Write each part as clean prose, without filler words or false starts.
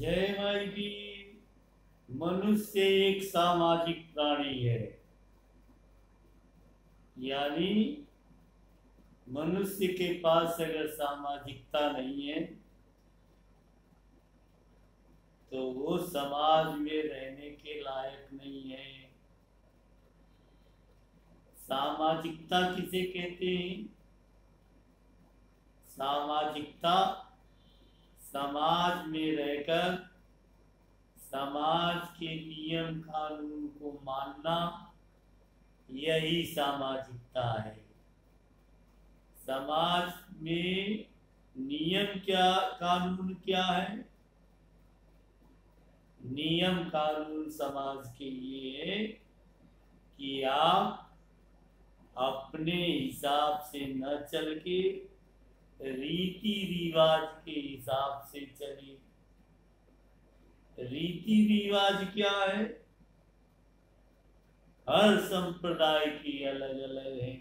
जय भाई जी। मनुष्य एक सामाजिक प्राणी है। यानी मनुष्य के पास अगर सामाजिकता नहीं है तो वो समाज में रहने के लायक नहीं है। सामाजिकता किसे कहते हैं? सामाजिकता समाज में रहकर समाज के नियम कानून को मानना, यही सामाजिकता है। समाज में नियम क्या, कानून क्या है? नियम कानून समाज के लिए है कि आप अपने हिसाब से न चल के रीति रिवाज के हिसाब से चलिए। रीति रिवाज क्या है? हर संप्रदाय की अलग अलग है।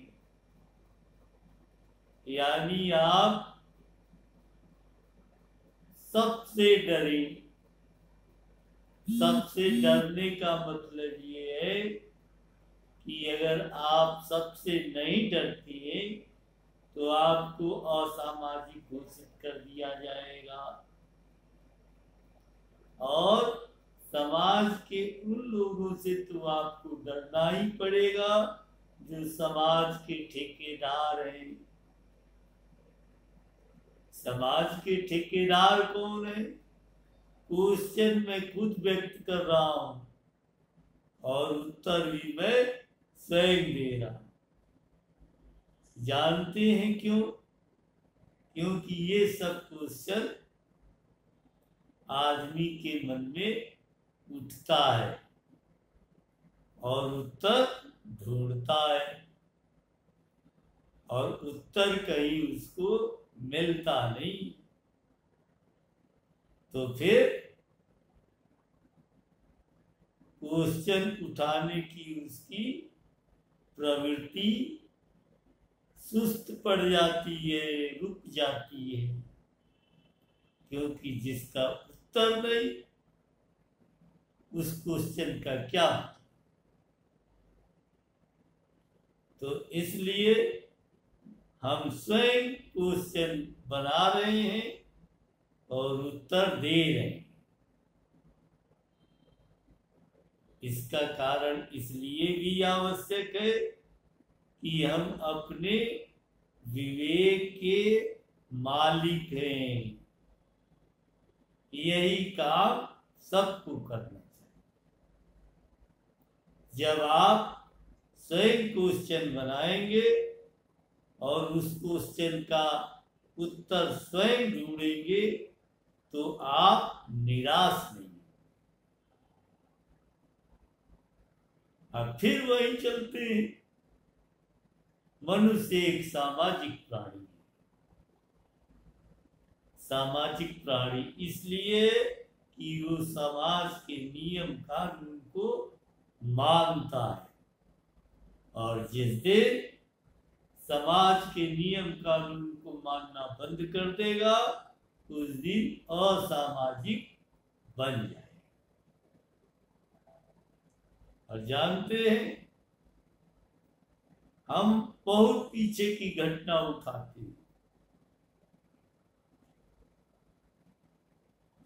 यानी आप सबसे डरे। सबसे डरने का मतलब ये है कि अगर आप सबसे नहीं डरते तो आपको असामाजिक घोषित कर दिया जाएगा और समाज के उन लोगों से तो आपको डरना ही पड़ेगा जो समाज के ठेकेदार हैं। समाज के ठेकेदार कौन है? क्वेश्चन मैं खुद व्यक्त कर रहा हूं और उत्तर भी मैं स्वयं दे रहा हूं। जानते हैं क्यों? क्योंकि ये सब क्वेश्चन आदमी के मन में उठता है और उत्तर ढूंढता है और उत्तर कहीं उसको मिलता नहीं। तो फिर क्वेश्चन उठाने की उसकी प्रवृत्ति सुस्त पड़ जाती है, रुक जाती है, क्योंकि जिसका उत्तर नहीं उस क्वेश्चन का क्या। तो इसलिए हम स्वयं क्वेश्चन बना रहे हैं और उत्तर दे रहे हैं। इसका कारण इसलिए भी आवश्यक है कि हम अपने विवेक के मालिक हैं। यही काम सबको करना चाहिए। जब आप स्वयं क्वेश्चन बनाएंगे और उस क्वेश्चन का उत्तर स्वयं ढूंढेंगे तो आप निराश नहीं। अब फिर वही चलते हैं। मनुष्य एक सामाजिक प्राणी है। सामाजिक प्राणी इसलिए कि वो समाज के नियम कानून को मानता है और जिस दिन समाज के नियम कानून को मानना बंद कर देगा उस दिन असामाजिक बन जाएगा। और जानते हैं, हम बहुत पीछे की घटना उठाते हैं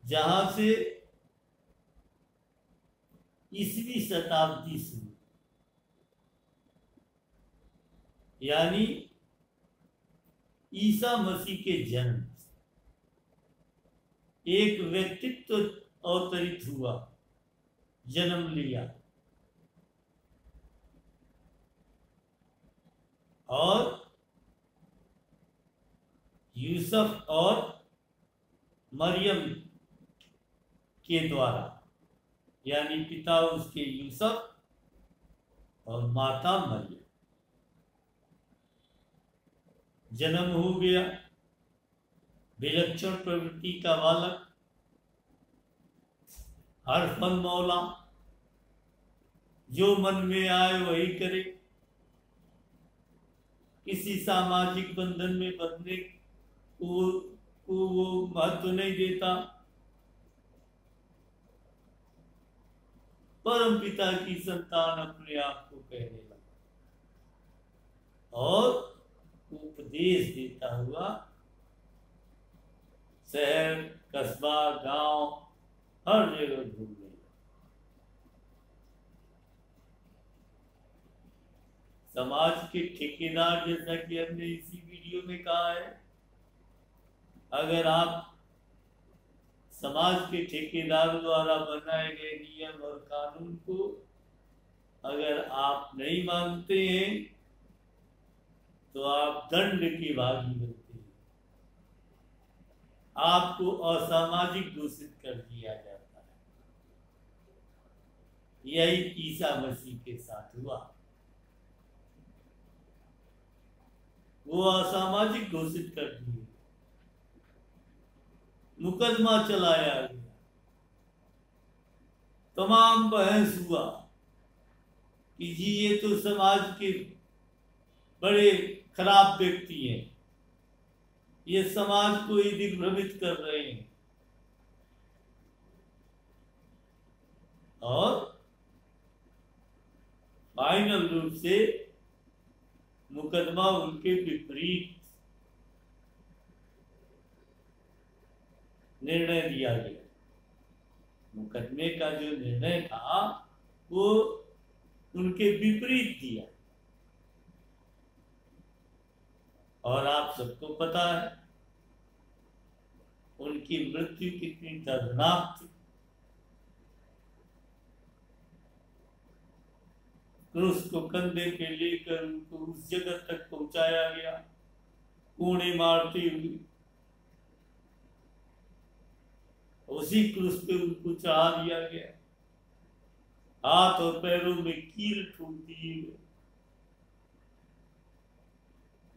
जहां से 20वीं शताब्दी शुरू, यानी ईसा मसीह के जन्म, एक व्यक्तित्व अवतरित हुआ, जन्म लिया और यूसुफ और मरियम के द्वारा, यानी पिता उसके यूसुफ और माता मरियम, जन्म हो गया। विलक्षण प्रवृत्ति का बालक, हर फन मौला, जो मन में आए वही करे, किसी सामाजिक बंधन में बंधने को वो महत्व नहीं देता। परम पिता की संतान अपने आप को कहने लगा और उपदेश देता हुआ शहर, कस्बा, गांव हर जगह घूमने लगा। समाज के ठेकेदार, जैसा कि हमने इसी वीडियो में कहा है, अगर आप समाज के ठेकेदार द्वारा बनाए गए नियम और कानून को अगर आप नहीं मानते हैं तो आप दंड के भागी बनते हैं, आपको असामाजिक घोषित कर दिया जाता है। यही ईसा मसीह के साथ हुआ। वो असामाजिक घोषित कर दिए, मुकदमा चलाया गया, तमाम बहस हुआ कि जी ये तो समाज के बड़े खराब व्यक्ति हैं, ये समाज को ही दिग्भ्रमित कर रहे हैं। और फाइनल रूप से मुकदमा उनके विपरीत निर्णय दिया गया। मुकदमे का जो निर्णय था वो उनके विपरीत दिया। और आप सबको पता है उनकी मृत्यु कितनी दर्दनाक थी। क्रूस को कंधे पे लेकर उनको उस जगह तक पहुंचाया गया, कोड़े मारते हुए उसी क्रूस पे उनको चढ़ा दिया गया, हाथ और पैरों में कील ठोक दिए गए।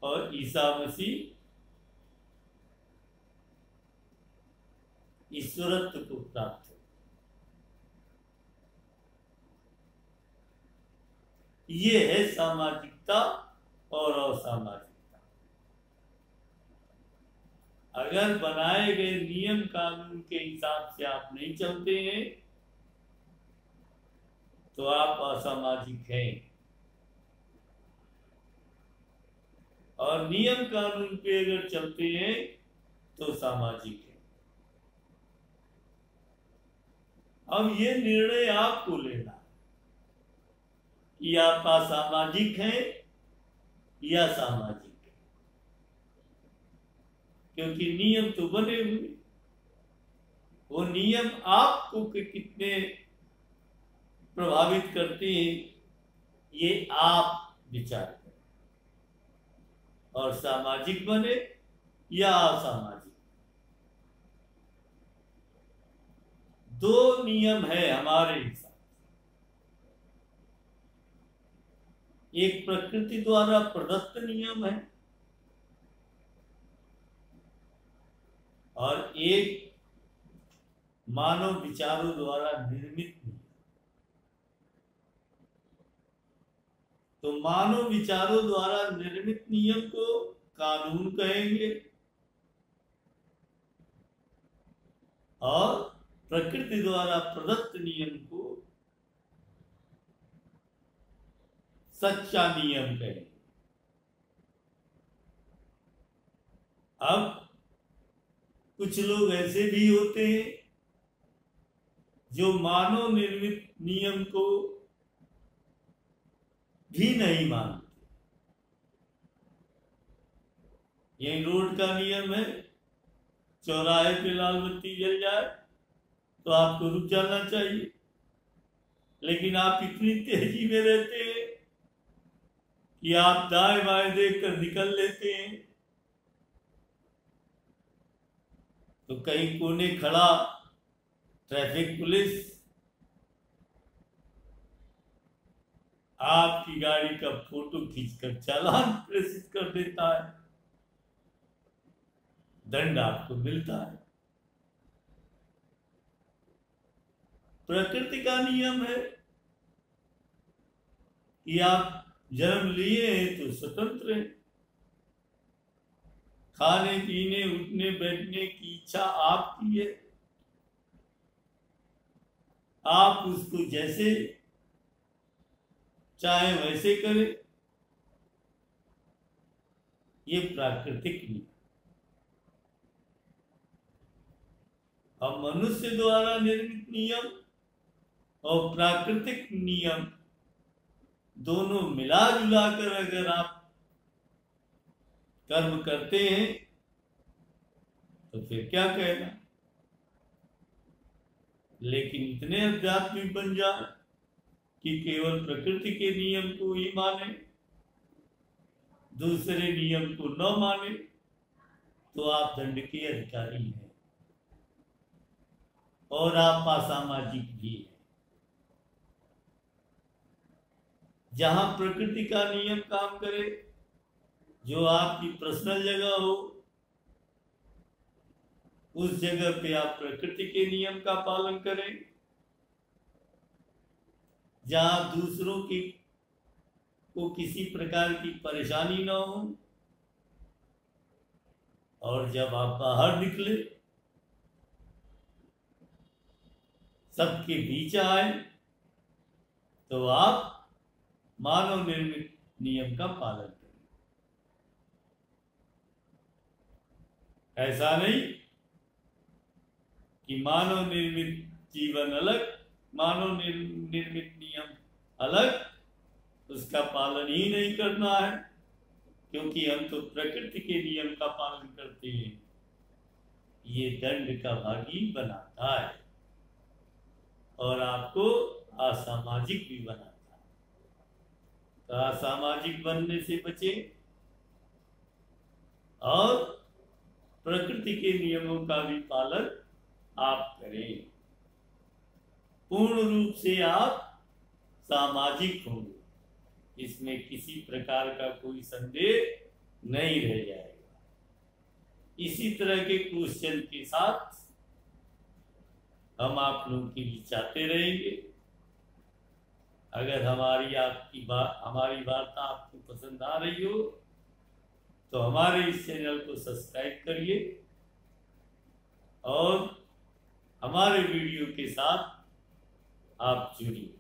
और ईसा मसीह ईश्वरत्व को प्राप्त हो। ये है सामाजिकता और असामाजिकता। अगर बनाए गए नियम कानून के हिसाब से आप नहीं चलते हैं तो आप असामाजिक हैं, और नियम कानून पे अगर चलते हैं तो सामाजिक है। अब ये निर्णय आपको लेना है कि आप असामाजिक हैं या सामाजिक है, क्योंकि नियम तो बने हुए, वो नियम आपको कितने प्रभावित करते हैं ये आप विचार करें। और सामाजिक बने या असामाजिक, दो नियम है हमारे हिसाब से। एक प्रकृति द्वारा प्रदत्त नियम है और एक मानव विचारों द्वारा निर्मित नियम। तो मानव विचारों द्वारा निर्मित नियम को कानून कहेंगे और प्रकृति द्वारा प्रदत्त नियम को सच्चा नियम कहेंगे। अब कुछ लोग ऐसे भी होते हैं जो मानव निर्मित नियम को भी नहीं मानते। यही रोड का नियम है, चौराहे पे लाल बत्ती जल जाए तो आपको रुक जाना चाहिए, लेकिन आप इतनी तेजी में रहते हैं कि आप दाएं बाएं देखकर निकल लेते हैं। तो कहीं कोने खड़ा ट्रैफिक पुलिस आपकी गाड़ी का फोटो खींचकर चालान प्रेषित कर देता है, दंड आपको मिलता है। प्रकृति का नियम है कि आप जन्म लिए हैं तो स्वतंत्र हैं, खाने पीने उठने बैठने की इच्छा आपकी है। आप उसको जैसे चाहे वैसे करें, ये प्राकृतिक नियम। अब मनुष्य द्वारा निर्मित नियम और प्राकृतिक नियम दोनों मिला जुला कर अगर आप कर्म करते हैं तो फिर क्या कहना। लेकिन इतने आध्यात्मिक बन जाए कि केवल प्रकृति के नियम को ही माने, दूसरे नियम को न माने, तो आप दंड के अधिकारी हैं और आप असामाजिक भी हैं। जहां प्रकृति का नियम काम करे, जो आपकी पर्सनल जगह हो, उस जगह पे आप प्रकृति के नियम का पालन करें। जहां दूसरों की को किसी प्रकार की परेशानी ना हो, और जब आप बाहर निकले सबके बीच आए, तो आप मानव निर्मित नियम का पालन करें। ऐसा नहीं कि मानव निर्मित जीवन अलग, मानव निर्मित नियम अलग, उसका पालन ही नहीं करना है, क्योंकि हम तो प्रकृति के नियम का पालन करते हैं। ये दंड का भागी बनाता है और आपको असामाजिक भी बनाता है। तो असामाजिक बनने से बचे और प्रकृति के नियमों का भी पालन आप करें। पूर्ण रूप से आप सामाजिक होंगे, इसमें किसी प्रकार का कोई संदेह नहीं रह जाएगा। इसी तरह के क्वेश्चन के साथ हम आप लोगों के बीच आते रहेंगे। अगर हमारी वार्ता आपको पसंद आ रही हो तो हमारे इस चैनल को सब्सक्राइब करिए और हमारे वीडियो के साथ आप जुड़िए।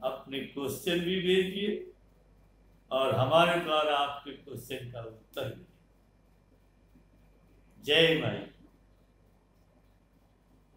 अपने क्वेश्चन भी भेजिए और हमारे द्वारा आपके क्वेश्चन का उत्तर दीजिए। जय माई।